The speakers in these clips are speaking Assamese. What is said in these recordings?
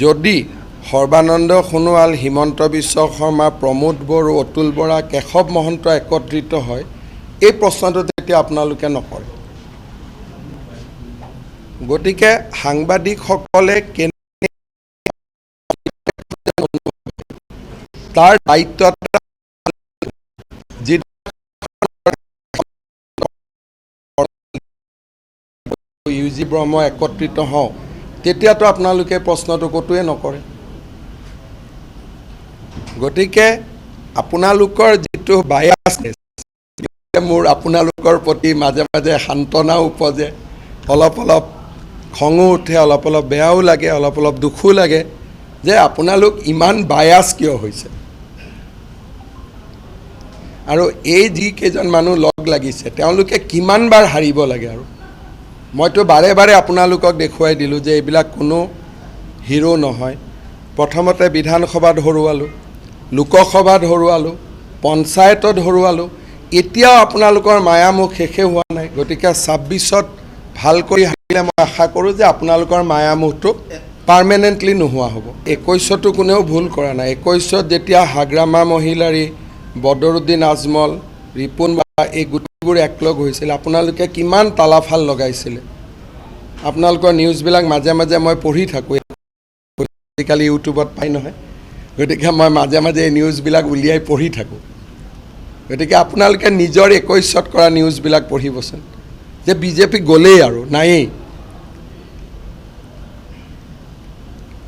যদি সৰ্বানন্দ সোণোৱাল, হিমন্ত বিশ্ব শৰ্মা, প্ৰমোদ বড়ো, অতুল বৰা, কেশৱ মহন্ত একত্ৰিত হয়, এই প্ৰশ্নটো তেতিয়া আপোনালোকে নকৰে। গতিকে সাংবাদিকসকলে তাৰ দায়িত্ব যি ইউজি ব্ৰহ্ম একত্ৰিত হওঁ, তেতিয়াতো আপোনালোকে প্ৰশ্নটো ক'তোৱে নকৰে। গতিকে আপোনালোকৰ যিটো বায়াছনেছ, মোৰ আপোনালোকৰ প্ৰতি মাজে মাজে সান্তনাও উপজে, অলপ অলপ খঙো উঠে, অলপ অলপ বেয়াও লাগে, অলপ অলপ দুখো লাগে যে আপোনালোক ইমান বায়াছ কিয় হৈছে। আৰু এই যিকেইজন মানুহ লগ লাগিছে তেওঁলোকে কিমানবাৰ হাৰিব লাগে। আৰু মইতো বাৰে বাৰে আপোনালোকক দেখুৱাই দিলোঁ যে এইবিলাক কোনো হিৰো নহয়। প্ৰথমতে বিধানসভাত হৰুৱালোঁ, লোকসভাত হৰুৱালোঁ, পঞ্চায়তত হৰুৱালোঁ, এতিয়াও আপোনালোকৰ মায়ামোহ শেষে হোৱা নাই। গতিকে 26ত ভাল কৰি হাৰিলে মই আশা কৰোঁ যে আপোনালোকৰ মায়ামোহটো পাৰ্মানেণ্টলি নোহোৱা হ'ব। 21তো কোনেও ভুল কৰা নাই। 21ত যেতিয়া হাগ্ৰামা মহিলাৰী, বদৰুদ্দিন আজমল, ৰিপুণ বা এই গোটেইবোৰ একলগ হৈছিল, আপোনালোকে কিমান তালাফাল লগাইছিলে। আপোনালোকৰ নিউজবিলাক মাজে মাজে মই পঢ়ি থাকোঁ, আজিকালি ইউটিউবত পাই নহয়। গতিকে মই মাজে মাজে এই নিউজবিলাক উলিয়াই পঢ়ি থাকোঁ। গতিকে আপোনালোকে নিজৰ 21ত কৰা নিউজবিলাক পঢ়িবচোন, যে বিজেপি গ'লেই আৰু নায়েই,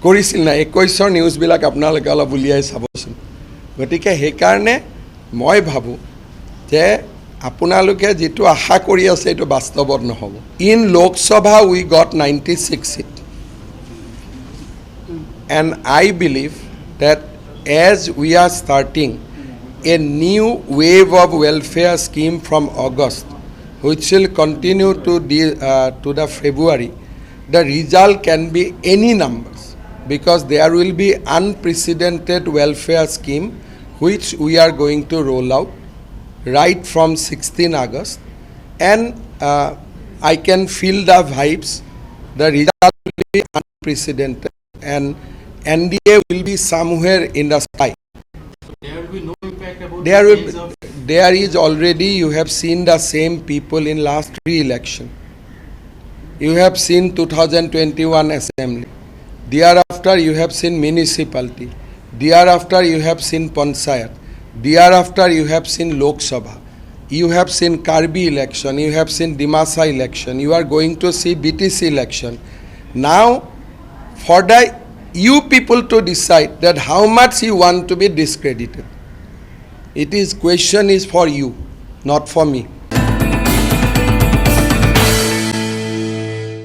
কৰিছিল নাই। 21ৰ নিউজবিলাক আপোনালোকে অলপ উলিয়াই চাবচোন। গতিকে সেইকাৰণে মই ভাবোঁ যে আপোনালোকে যিটো আশা কৰি আছে এইটো বাস্তৱত নহ'ব। In Lok Sabha we got 96 seat and I believe that as we are starting a new wave of welfare scheme from August, which will continue to the February, the result can be any numbers, because there will be unprecedented welfare scheme which we are going to roll out right from 16 August, and I can feel the vibes. The result will be unprecedented and NDA will be somewhere in the sky. There will be no impact about there is already, you have seen the same people in last 3 election. You have seen 2021 assembly. Thereafter you have seen municipality. Thereafter you have seen panchayat. Thereafter you have seen Lok Sabha. You have seen Karbi election. You have seen Dimasa election. You are going to see BTC election. Now for the you people to decide that how much you want to be discredited. It is question is for you, not for me.